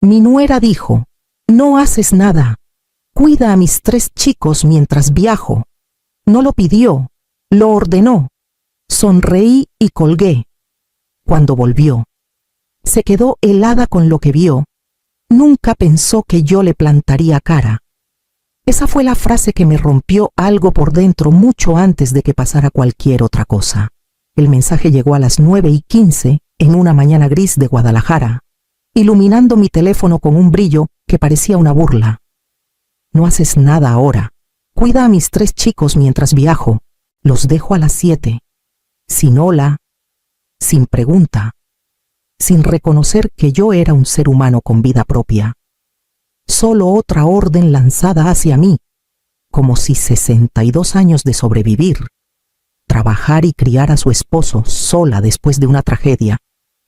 Mi nuera dijo: «No haces nada. Cuida a mis 3 chicos mientras viajo». No lo pidió, lo ordenó. Sonreí y colgué. Cuando volvió, se quedó helada con lo que vio. Nunca pensó que yo le plantaría cara. Esa fue la frase que me rompió algo por dentro mucho antes de que pasara cualquier otra cosa. El mensaje llegó a las 9:15 en una mañana gris de Guadalajara, iluminando mi teléfono con un brillo que parecía una burla. «No haces nada ahora. Cuida a mis 3 chicos mientras viajo. Los dejo a las 7. Sin hola, sin pregunta, sin reconocer que yo era un ser humano con vida propia. Solo otra orden lanzada hacia mí, como si 62 años de sobrevivir, trabajar y criar a su esposo sola después de una tragedia,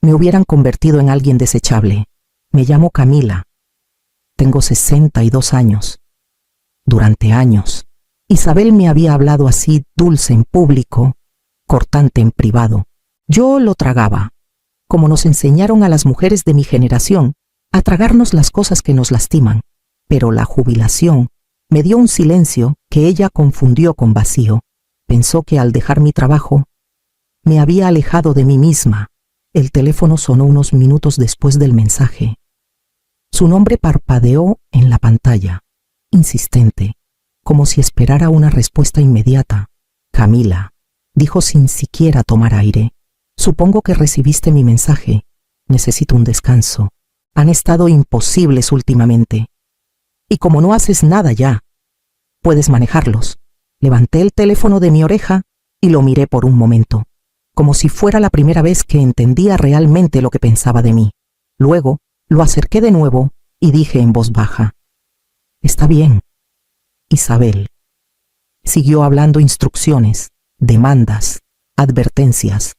me hubieran convertido en alguien desechable. Me llamo Camila. Tengo 62 años. Durante años, Isabel me había hablado así, dulce en público, cortante en privado. Yo lo tragaba, como nos enseñaron a las mujeres de mi generación, a tragarnos las cosas que nos lastiman. Pero la jubilación me dio un silencio que ella confundió con vacío. Pensó que al dejar mi trabajo, me había alejado de mí misma. El teléfono sonó unos minutos después del mensaje. Su nombre parpadeó en la pantalla, insistente, como si esperara una respuesta inmediata. «Camila», dijo sin siquiera tomar aire. «Supongo que recibiste mi mensaje. Necesito un descanso. Han estado imposibles últimamente. Y como no haces nada ya, puedes manejarlos». Levanté el teléfono de mi oreja y lo miré por un momento, como si fuera la primera vez que entendía realmente lo que pensaba de mí. Luego lo acerqué de nuevo y dije en voz baja: «Está bien, Isabel». Siguió hablando instrucciones, demandas, advertencias,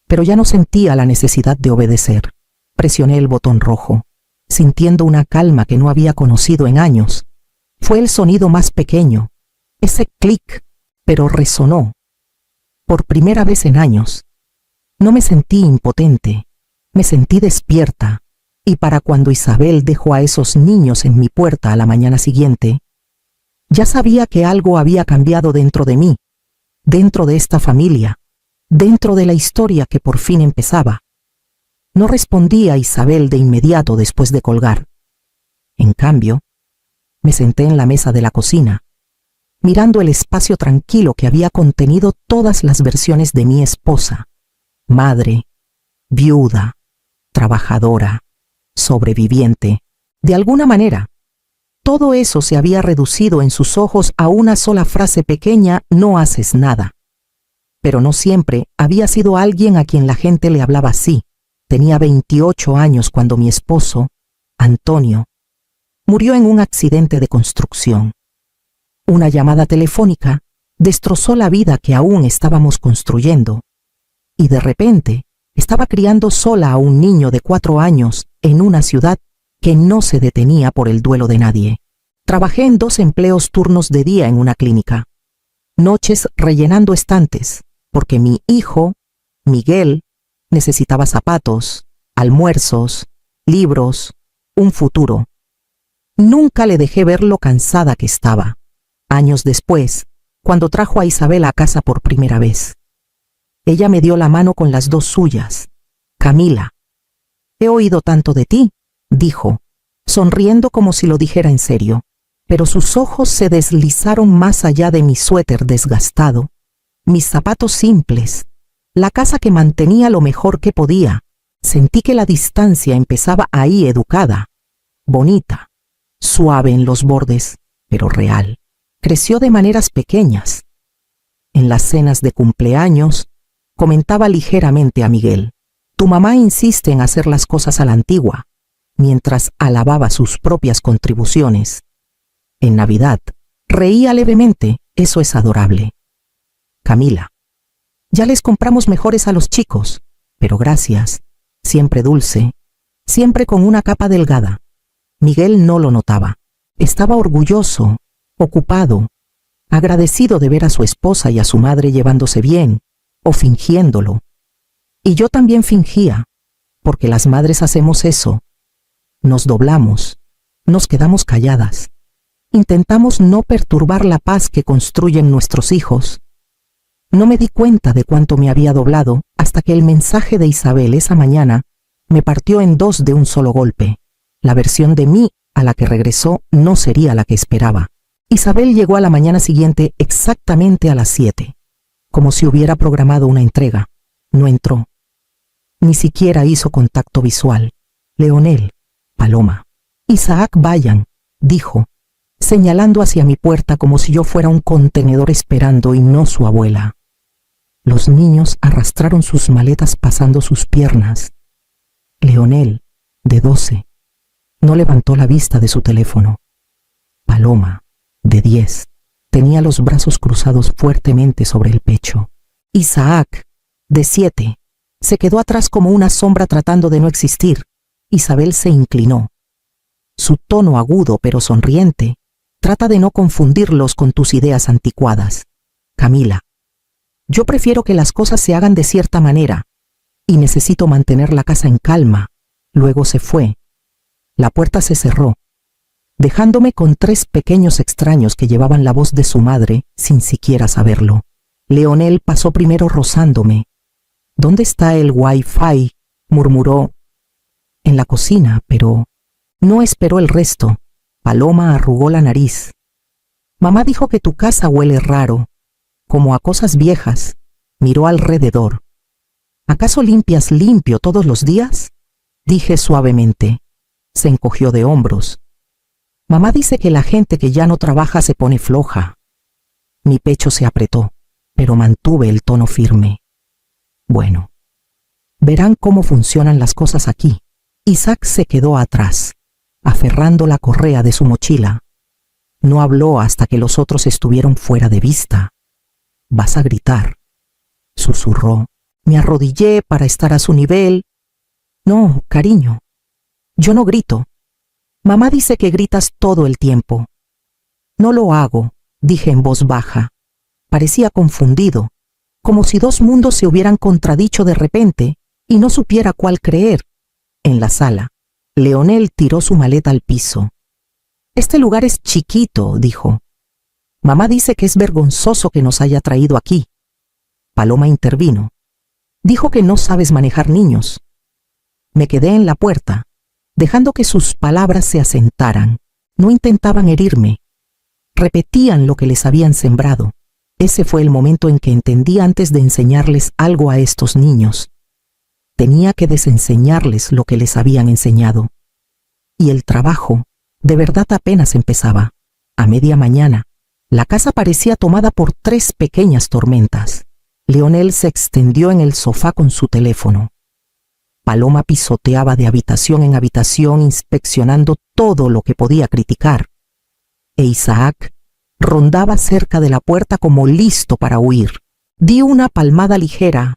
pero ya no sentía la necesidad de obedecer. Presioné el botón rojo, sintiendo una calma que no había conocido en años. Fue el sonido más pequeño, ese clic, pero resonó. Por primera vez en años, no me sentí impotente, me sentí despierta, y para cuando Isabel dejó a esos niños en mi puerta a la mañana siguiente, ya sabía que algo había cambiado dentro de mí, dentro de esta familia, dentro de la historia que por fin empezaba. No respondí a Isabel de inmediato después de colgar. En cambio, me senté en la mesa de la cocina, mirando el espacio tranquilo que había contenido todas las versiones de mi esposa: madre, viuda, trabajadora, sobreviviente. De alguna manera, todo eso se había reducido en sus ojos a una sola frase pequeña: «No haces nada». Pero no siempre había sido alguien a quien la gente le hablaba así. Tenía 28 años cuando mi esposo, Antonio, murió en un accidente de construcción. Una llamada telefónica destrozó la vida que aún estábamos construyendo, y de repente estaba criando sola a un niño de 4 años en una ciudad que no se detenía por el duelo de nadie. Trabajé en 2 empleos turnos de día en una clínica, noches rellenando estantes, porque mi hijo, Miguel, necesitaba zapatos, almuerzos, libros, un futuro. Nunca le dejé ver lo cansada que estaba. Años después, cuando trajo a Isabel a casa por primera vez, ella me dio la mano con las 2 suyas. «Camila, he oído tanto de ti», dijo, sonriendo como si lo dijera en serio, pero sus ojos se deslizaron más allá de mi suéter desgastado, mis zapatos simples, la casa que mantenía lo mejor que podía. Sentí que la distancia empezaba ahí, educada, bonita, suave en los bordes, pero real. Creció de maneras pequeñas. En las cenas de cumpleaños, comentaba ligeramente a Miguel: «Tu mamá insiste en hacer las cosas a la antigua», mientras alababa sus propias contribuciones. En Navidad, reía levemente: «Eso es adorable». «Camila, ya les compramos mejores a los chicos, pero gracias», siempre dulce, siempre con una capa delgada. Miguel no lo notaba. Estaba orgulloso, ocupado, agradecido de ver a su esposa y a su madre llevándose bien, o fingiéndolo. Y yo también fingía, porque las madres hacemos eso. Nos doblamos, nos quedamos calladas. Intentamos no perturbar la paz que construyen nuestros hijos. No me di cuenta de cuánto me había doblado hasta que el mensaje de Isabel esa mañana me partió en dos de un solo golpe. La versión de mí a la que regresó no sería la que esperaba. Isabel llegó a la mañana siguiente exactamente a las 7, como si hubiera programado una entrega. No entró. Ni siquiera hizo contacto visual. Leonel, Paloma, Isaac vayan, dijo, señalando hacia mi puerta como si yo fuera un contenedor esperando y no su abuela. Los niños arrastraron sus maletas pasando sus piernas. Leonel, de 12, no levantó la vista de su teléfono. Paloma, de 10, tenía los brazos cruzados fuertemente sobre el pecho. Isaac, de 7, se quedó atrás como una sombra tratando de no existir. Isabel se inclinó. Su tono agudo pero sonriente trata de no confundirlos con tus ideas anticuadas. Camila, yo prefiero que las cosas se hagan de cierta manera y necesito mantener la casa en calma. Luego se fue. La puerta se cerró, dejándome con 3 pequeños extraños que llevaban la voz de su madre sin siquiera saberlo. Leonel pasó primero rozándome. ¿Dónde está el Wi-Fi?, murmuró. En la cocina, pero no esperó el resto. Paloma arrugó la nariz. Mamá dijo que tu casa huele raro, como a cosas viejas. Miró alrededor. ¿Acaso limpias limpio todos los días?, dije suavemente. Se encogió de hombros. Mamá dice que la gente que ya no trabaja se pone floja. Mi pecho se apretó, pero mantuve el tono firme. Bueno, verán cómo funcionan las cosas aquí. Isaac se quedó atrás, aferrando la correa de su mochila. No habló hasta que los otros estuvieron fuera de vista. «Vas a gritar», susurró. Me arrodillé para estar a su nivel. «No, cariño, yo no grito. Mamá dice que gritas todo el tiempo». «No lo hago», dije en voz baja. Parecía confundido, como si 2 mundos se hubieran contradicho de repente y no supiera cuál creer. En la sala, Leonel tiró su maleta al piso. «Este lugar es chiquito», dijo. «Mamá dice que es vergonzoso que nos haya traído aquí». Paloma intervino. «Dijo que no sabes manejar niños». Me quedé en la puerta, dejando que sus palabras se asentaran. No intentaban herirme. Repetían lo que les habían sembrado. Ese fue el momento en que entendí antes de enseñarles algo a estos niños. Tenía que desenseñarles lo que les habían enseñado. Y el trabajo, de verdad, apenas empezaba. A media mañana, la casa parecía tomada por 3 pequeñas tormentas. Leonel se extendió en el sofá con su teléfono. Paloma pisoteaba de habitación en habitación, inspeccionando todo lo que podía criticar. E Isaac rondaba cerca de la puerta como listo para huir. Di una palmada ligera.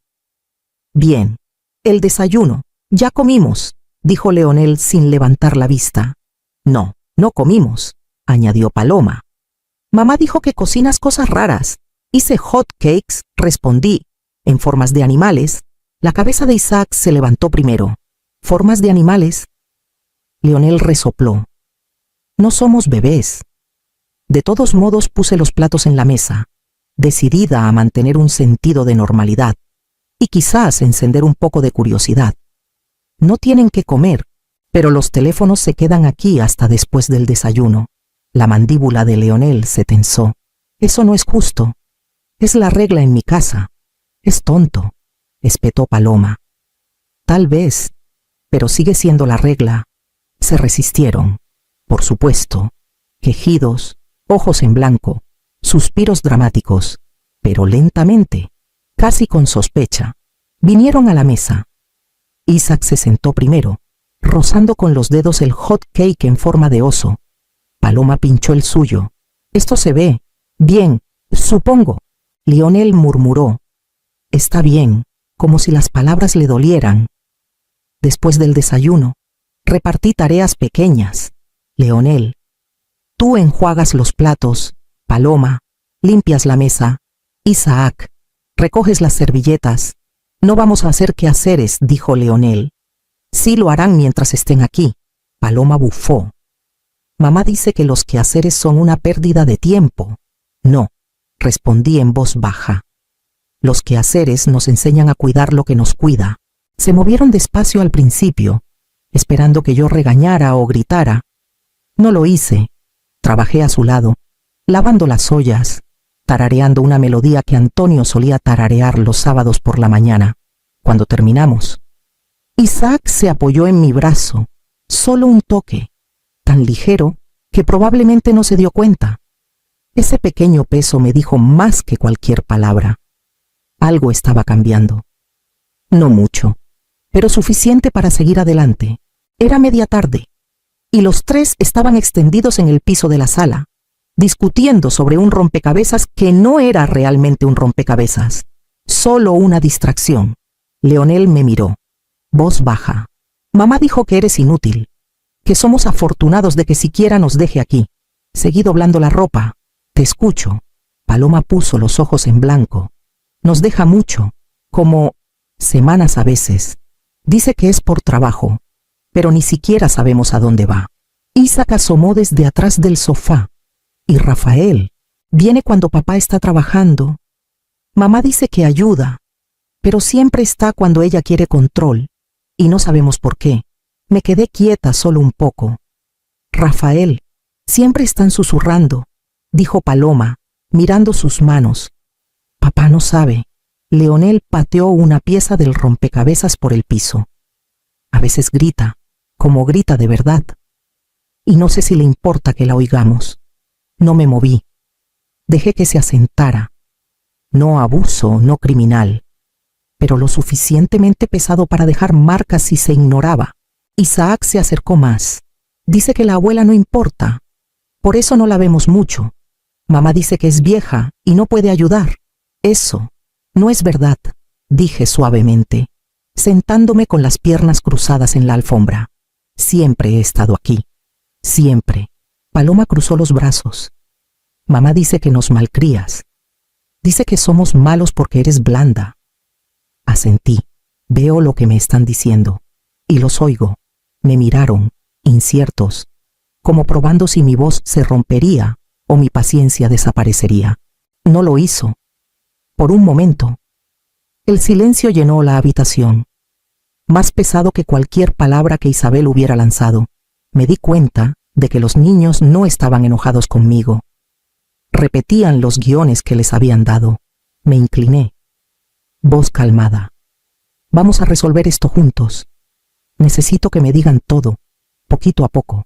«Bien, el desayuno. Ya comimos», dijo Leonel sin levantar la vista. «No, no comimos», añadió Paloma. «Mamá dijo que cocinas cosas raras». «Hice hot cakes», respondí, «en formas de animales». La cabeza de Isaac se levantó primero. «¿Formas de animales?». Leonel resopló. «No somos bebés». De todos modos puse los platos en la mesa, decidida a mantener un sentido de normalidad y quizás encender un poco de curiosidad. «No tienen que comer, pero los teléfonos se quedan aquí hasta después del desayuno». La mandíbula de Leonel se tensó. «Eso no es justo. Es la regla en mi casa». «Es tonto», espetó Paloma. «Tal vez, pero sigue siendo la regla». Se resistieron, por supuesto. Quejidos, ojos en blanco, suspiros dramáticos, pero lentamente, casi con sospecha, vinieron a la mesa. Isaac se sentó primero, rozando con los dedos el hot cake en forma de oso. Paloma pinchó el suyo. «Esto se ve bien, supongo». Leonel murmuró. «Está bien», como si las palabras le dolieran. Después del desayuno, repartí tareas pequeñas. Leonel, tú enjuagas los platos. Paloma, limpias la mesa. Isaac, recoges las servilletas. «No vamos a hacer quehaceres», dijo Leonel. «Sí lo harán mientras estén aquí». Paloma bufó. Mamá dice que los quehaceres son una pérdida de tiempo. No, respondí en voz baja. Los quehaceres nos enseñan a cuidar lo que nos cuida. Se movieron despacio al principio, esperando que yo regañara o gritara. No lo hice. Trabajé a su lado, lavando las ollas, tarareando una melodía que Antonio solía tararear los sábados por la mañana. Cuando terminamos, Isaac se apoyó en mi brazo, solo un toque, tan ligero que probablemente no se dio cuenta. Ese pequeño peso me dijo más que cualquier palabra. Algo estaba cambiando. No mucho, pero suficiente para seguir adelante. Era media tarde, y los tres estaban extendidos en el piso de la sala, discutiendo sobre un rompecabezas que no era realmente un rompecabezas, solo una distracción. Leonel me miró, voz baja. Mamá dijo que eres inútil, que somos afortunados de que siquiera nos deje aquí. Seguí doblando la ropa. Te escucho. Paloma puso los ojos en blanco. Nos deja mucho, como semanas a veces. Dice que es por trabajo, pero ni siquiera sabemos a dónde va. Isaac asomó desde atrás del sofá. Y Rafael viene cuando papá está trabajando. Mamá dice que ayuda, pero siempre está cuando ella quiere control, y no sabemos por qué. Me quedé quieta solo un poco. Rafael, siempre están susurrando, dijo Paloma, mirando sus manos. Papá no sabe. Leonel pateó una pieza del rompecabezas por el piso. A veces grita, como grita de verdad. Y no sé si le importa que la oigamos. No me moví. Dejé que se asentara. No abuso, no criminal, pero lo suficientemente pesado para dejar marcas si se ignoraba. Isaac se acercó más. Dice que la abuela no importa. Por eso no la vemos mucho. Mamá dice que es vieja y no puede ayudar. Eso no es verdad, dije suavemente, sentándome con las piernas cruzadas en la alfombra. Siempre he estado aquí. Siempre. Paloma cruzó los brazos. Mamá dice que nos malcrías. Dice que somos malos porque eres blanda. Asentí. Veo lo que me están diciendo. Y los oigo. Me miraron, inciertos, como probando si mi voz se rompería o mi paciencia desaparecería. No lo hizo. Por un momento. El silencio llenó la habitación, más pesado que cualquier palabra que Isabel hubiera lanzado. Me di cuenta de que los niños no estaban enojados conmigo. Repetían los guiones que les habían dado. Me incliné. Voz calmada. Vamos a resolver esto juntos. Necesito que me digan todo, poquito a poco.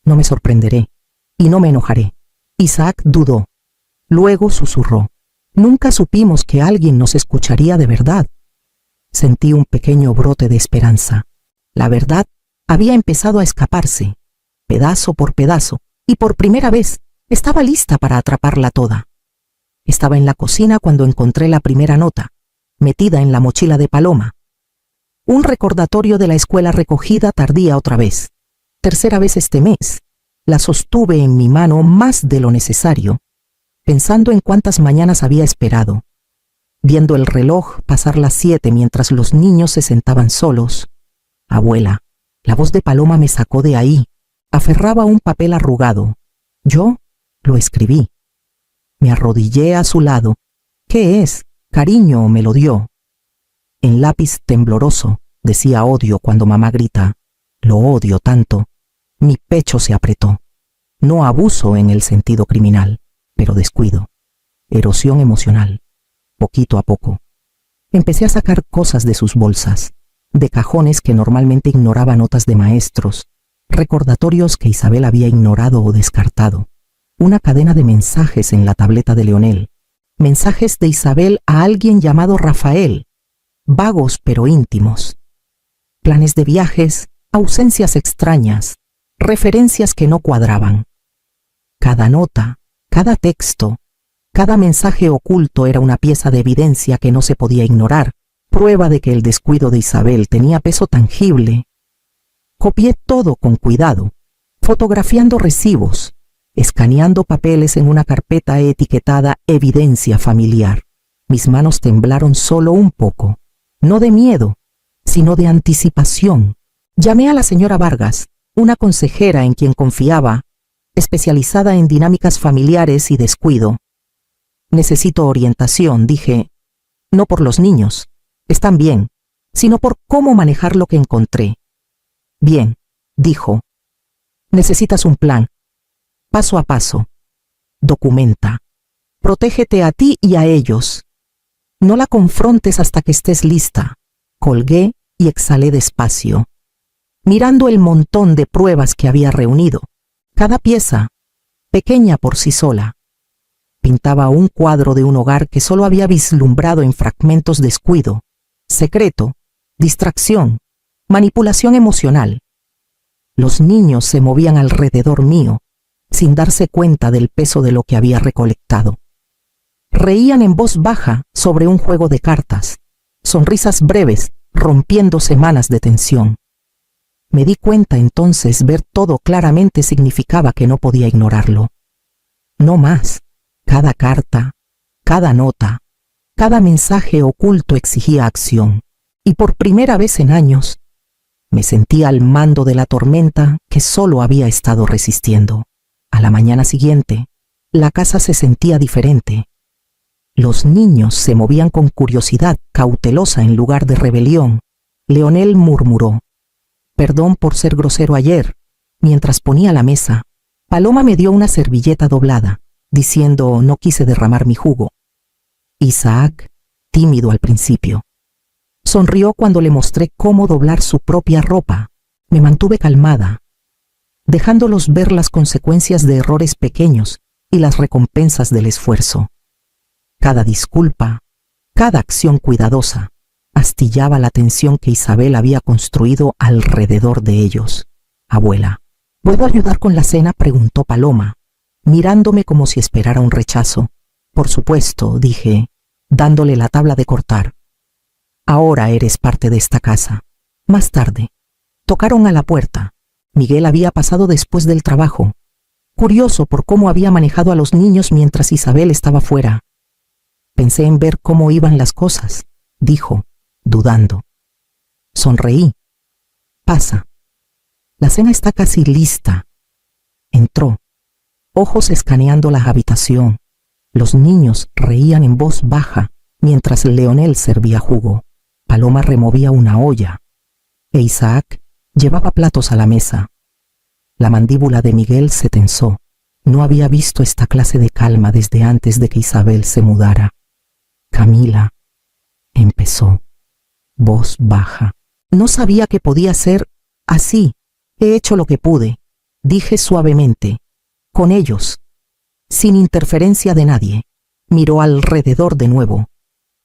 No me sorprenderé y no me enojaré. Isaac dudó. Luego susurró. Nunca supimos que alguien nos escucharía de verdad. Sentí un pequeño brote de esperanza. La verdad había empezado a escaparse, pedazo por pedazo, y por primera vez estaba lista para atraparla toda. Estaba en la cocina cuando encontré la primera nota, metida en la mochila de Paloma. Un recordatorio de la escuela recogida tardía otra vez. Tercera vez este mes. La sostuve en mi mano más de lo necesario, pensando en cuántas mañanas había esperado, viendo el reloj pasar las 7 mientras los niños se sentaban solos. Abuela, la voz de Paloma me sacó de ahí. Aferraba un papel arrugado. Yo lo escribí. Me arrodillé a su lado. ¿Qué es? Cariño, me lo dio. En lápiz tembloroso, decía odio cuando mamá grita. Lo odio tanto. Mi pecho se apretó. No abuso en el sentido criminal, pero descuido. Erosión emocional. Poquito a poco. Empecé a sacar cosas de sus bolsas, de cajones que normalmente ignoraba notas de maestros, recordatorios que Isabel había ignorado o descartado. Una cadena de mensajes en la tableta de Leonel. Mensajes de Isabel a alguien llamado Rafael. Vagos pero íntimos. Planes de viajes, ausencias extrañas, referencias que no cuadraban. Cada nota, cada texto, cada mensaje oculto era una pieza de evidencia que no se podía ignorar, prueba de que el descuido de Isabel tenía peso tangible. Copié todo con cuidado, fotografiando recibos, escaneando papeles en una carpeta etiquetada Evidencia Familiar. Mis manos temblaron solo un poco, no de miedo, sino de anticipación. Llamé a la señora Vargas, una consejera en quien confiaba, especializada en dinámicas familiares y descuido. Necesito orientación, dije, no por los niños, están bien, sino por cómo manejar lo que encontré. Bien, dijo. Necesitas un plan. Paso a paso. Documenta. Protégete a ti y a ellos. No la confrontes hasta que estés lista. Colgué y exhalé despacio, mirando el montón de pruebas que había reunido. Cada pieza, pequeña por sí sola, pintaba un cuadro de un hogar que solo había vislumbrado en fragmentos: descuido, secreto, distracción, manipulación emocional. Los niños se movían alrededor mío, sin darse cuenta del peso de lo que había recolectado. Reían en voz baja sobre un juego de cartas, sonrisas breves rompiendo semanas de tensión. Me di cuenta entonces: ver todo claramente significaba que no podía ignorarlo. No más. Cada carta, cada nota, cada mensaje oculto exigía acción. Y por primera vez en años, me sentí al mando de la tormenta que solo había estado resistiendo. A la mañana siguiente, la casa se sentía diferente. Los niños se movían con curiosidad cautelosa en lugar de rebelión. Leonel murmuró: «Perdón por ser grosero ayer». Mientras ponía la mesa, Paloma me dio una servilleta doblada, diciendo: «No quise derramar mi jugo». Isaac, tímido al principio, sonrió cuando le mostré cómo doblar su propia ropa. Me mantuve calmada, dejándolos ver las consecuencias de errores pequeños y las recompensas del esfuerzo. Cada disculpa, cada acción cuidadosa, astillaba la tensión que Isabel había construido alrededor de ellos. «Abuela, ¿puedo ayudar con la cena?», preguntó Paloma, mirándome como si esperara un rechazo. «Por supuesto», dije, dándole la tabla de cortar. «Ahora eres parte de esta casa». Más tarde, tocaron a la puerta. Miguel había pasado después del trabajo, curioso por cómo había manejado a los niños mientras Isabel estaba fuera. «Pensé en ver cómo iban las cosas», dijo, dudando. Sonreí. «Pasa. La cena está casi lista». Entró, ojos escaneando la habitación. Los niños reían en voz baja mientras Leonel servía jugo. Paloma removía una olla e Isaac llevaba platos a la mesa. La mandíbula de Miguel se tensó. No había visto esta clase de calma desde antes de que Isabel se mudara. «Camila», empezó, voz baja. «No sabía que podía ser así. He hecho lo que pude», dije suavemente, «con ellos, sin interferencia de nadie». Miró alrededor de nuevo,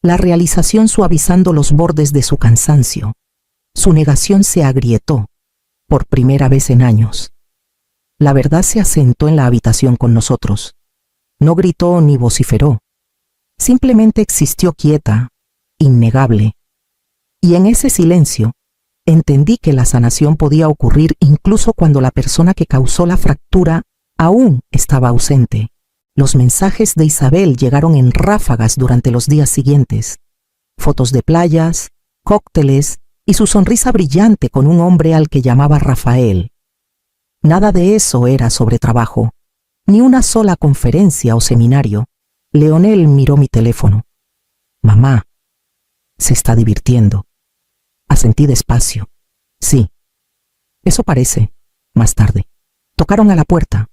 la realización suavizando los bordes de su cansancio. Su negación se agrietó, por primera vez en años. La verdad se asentó en la habitación con nosotros. No gritó ni vociferó. Simplemente existió quieta, innegable. Y en ese silencio, entendí que la sanación podía ocurrir incluso cuando la persona que causó la fractura aún estaba ausente. Los mensajes de Isabel llegaron en ráfagas durante los días siguientes. Fotos de playas, cócteles y su sonrisa brillante con un hombre al que llamaba Rafael. Nada de eso era sobre trabajo, ni una sola conferencia o seminario. Leonel miró mi teléfono. «Mamá, se está divirtiendo». Asentí despacio. «Sí, eso parece». Más tarde, tocaron a la puerta.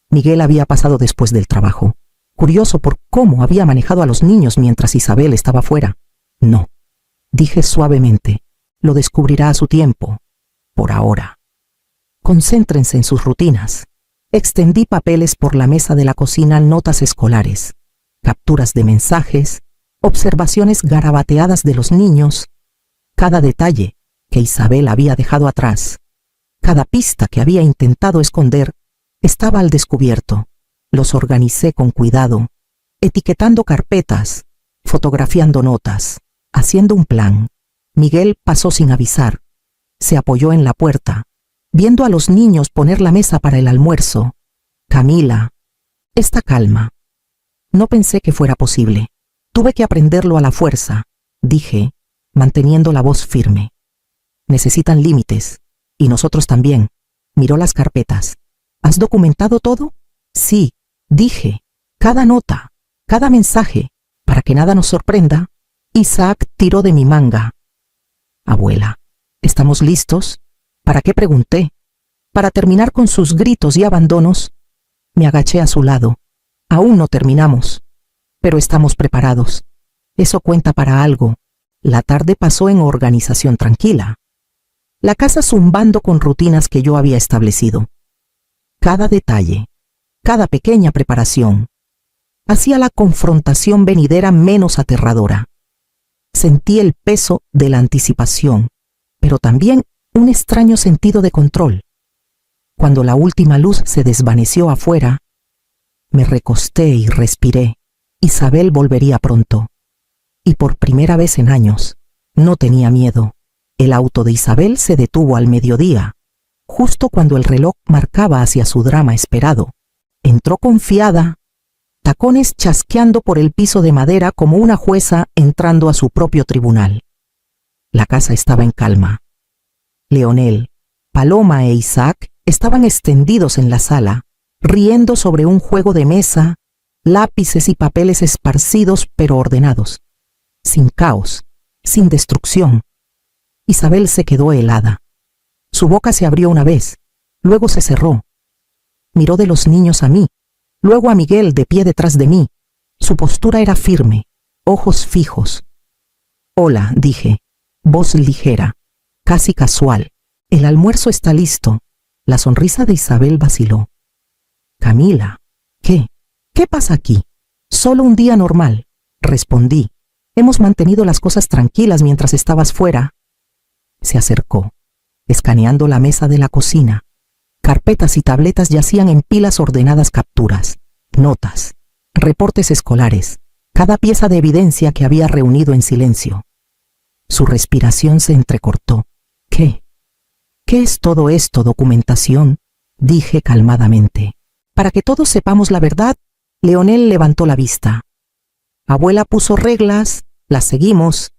Miguel había pasado después del trabajo, curioso por cómo había manejado a los niños mientras Isabel estaba fuera. «No», dije suavemente, «lo descubrirá a su tiempo. Por ahora, concéntrense en sus rutinas». Extendí papeles por la mesa de la cocina: notas escolares, capturas de mensajes, observaciones garabateadas de los niños, cada detalle que Isabel había dejado atrás, cada pista que había intentado esconder, estaba al descubierto. Los organicé con cuidado, etiquetando carpetas, fotografiando notas, haciendo un plan. Miguel pasó sin avisar. Se apoyó en la puerta, viendo a los niños poner la mesa para el almuerzo. «Camila, esta calma. No pensé que fuera posible. Tuve que aprenderlo a la fuerza», dije, manteniendo la voz firme. «Necesitan límites, y nosotros también. Miró las carpetas. ¿Has documentado todo? Sí, dije. Cada nota, cada mensaje, para que nada nos sorprenda. Isaac tiró de mi manga. Abuela, ¿estamos listos? ¿Para qué pregunté? Para terminar con sus gritos y abandonos. Me agaché a su lado. Aún no terminamos, pero estamos preparados. Eso cuenta para algo. La tarde pasó en organización tranquila. La casa zumbando con rutinas que yo había establecido. Cada detalle, cada pequeña preparación, hacía la confrontación venidera menos aterradora. Sentí el peso de la anticipación, pero también un extraño sentido de control. Cuando la última luz se desvaneció afuera, me recosté y respiré. Isabel volvería pronto. Y por primera vez en años, no tenía miedo. El auto de Isabel se detuvo al mediodía, justo cuando el reloj marcaba hacia su drama esperado. Entró confiada, tacones chasqueando por el piso de madera como una jueza entrando a su propio tribunal. La casa estaba en calma. Leonel, Paloma e Isaac estaban extendidos en la sala, riendo sobre un juego de mesa, lápices y papeles esparcidos pero ordenados, sin caos, sin destrucción. Isabel se quedó helada. Su boca se abrió una vez, luego se cerró. Miró de los niños a mí, luego a Miguel de pie detrás de mí. Su postura era firme, ojos fijos. Hola, dije, voz ligera, casi casual. El almuerzo está listo. La sonrisa de Isabel vaciló. Camila, ¿qué? ¿Qué pasa aquí? Solo un día normal, respondí. Hemos mantenido las cosas tranquilas mientras estabas fuera. Se acercó, escaneando la mesa de la cocina. Carpetas y tabletas yacían en pilas ordenadas, capturas, notas, reportes escolares, cada pieza de evidencia que había reunido en silencio. Su respiración se entrecortó. ¿Qué? ¿Qué es todo esto, documentación? Dije calmadamente. Para que todos sepamos la verdad, Leonel levantó la vista. Abuela puso reglas, las seguimos,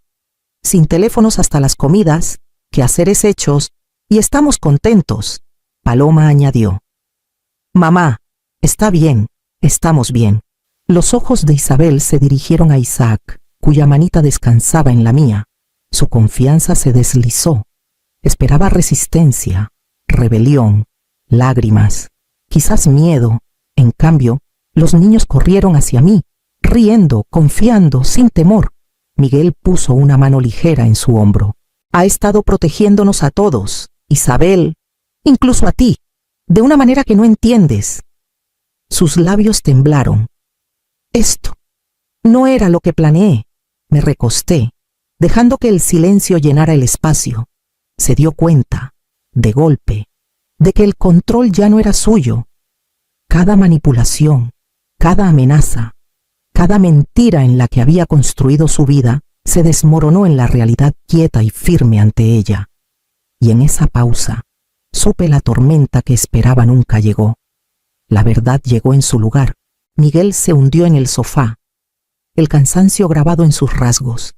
sin teléfonos hasta las comidas, quehaceres hechos, y estamos contentos. Paloma añadió. Mamá, está bien, estamos bien. Los ojos de Isabel se dirigieron a Isaac, cuya manita descansaba en la mía. Su confianza se deslizó. Esperaba resistencia, rebelión, lágrimas, quizás miedo. En cambio, los niños corrieron hacia mí, riendo, confiando, sin temor. Miguel puso una mano ligera en su hombro. Ha estado protegiéndonos a todos, Isabel, incluso a ti, de una manera que no entiendes. Sus labios temblaron. Esto no era lo que planeé. Me recosté, dejando que el silencio llenara el espacio. Se dio cuenta, de golpe, de que el control ya no era suyo. Cada manipulación, cada amenaza, cada mentira en la que había construido su vida se desmoronó en la realidad quieta y firme ante ella. Y en esa pausa, supe la tormenta que esperaba nunca llegó. La verdad llegó en su lugar. Miguel se hundió en el sofá, el cansancio grabado en sus rasgos.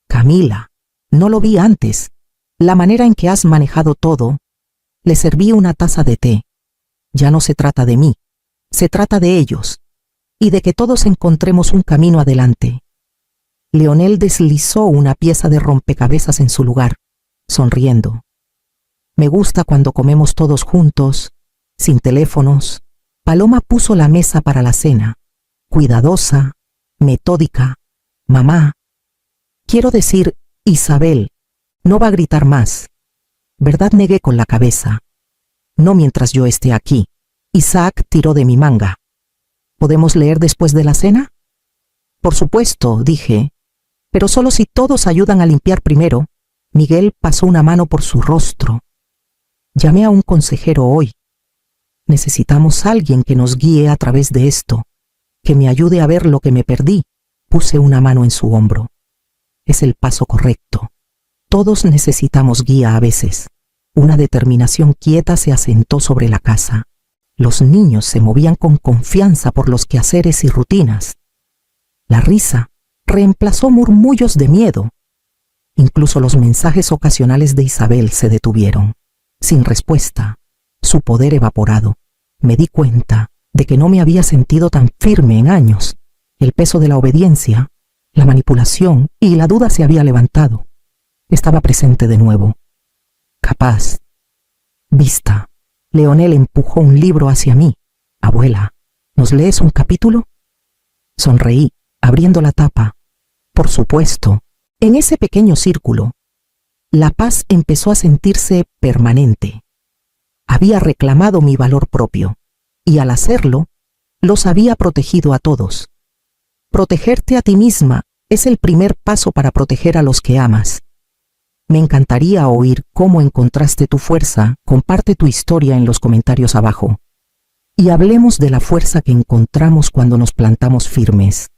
Camila, no lo vi antes. La manera en que has manejado todo. Le serví una taza de té. Ya no se trata de mí, se trata de ellos, y de que todos encontremos un camino adelante. Leonel deslizó una pieza de rompecabezas en su lugar, sonriendo. Me gusta cuando comemos todos juntos, sin teléfonos. Paloma puso la mesa para la cena, cuidadosa, metódica. Mamá, quiero decir, Isabel, no va a gritar más. ¿Verdad? Negué con la cabeza. No mientras yo esté aquí. Isaac tiró de mi manga. ¿Podemos leer después de la cena? Por supuesto, dije, pero solo si todos ayudan a limpiar primero. Miguel pasó una mano por su rostro. Llamé a un consejero hoy. Necesitamos a alguien que nos guíe a través de esto, que me ayude a ver lo que me perdí. Puse una mano en su hombro. Es el paso correcto. Todos necesitamos guía a veces. Una determinación quieta se asentó sobre la casa. Los niños se movían con confianza por los quehaceres y rutinas. La risa reemplazó murmullos de miedo. Incluso los mensajes ocasionales de Isabel se detuvieron, sin respuesta, su poder evaporado. Me di cuenta de que no me había sentido tan firme en años. El peso de la obediencia, la manipulación y la duda se había levantado. Estaba presente de nuevo. Capaz. Vista. Leonel empujó un libro hacia mí. Abuela, ¿nos lees un capítulo? Sonreí, abriendo la tapa. Por supuesto. En ese pequeño círculo, la paz empezó a sentirse permanente. Había reclamado mi valor propio, y al hacerlo, los había protegido a todos. Protegerte a ti misma es el primer paso para proteger a los que amas. Me encantaría oír cómo encontraste tu fuerza. Comparte tu historia en los comentarios abajo. Y hablemos de la fuerza que encontramos cuando nos plantamos firmes.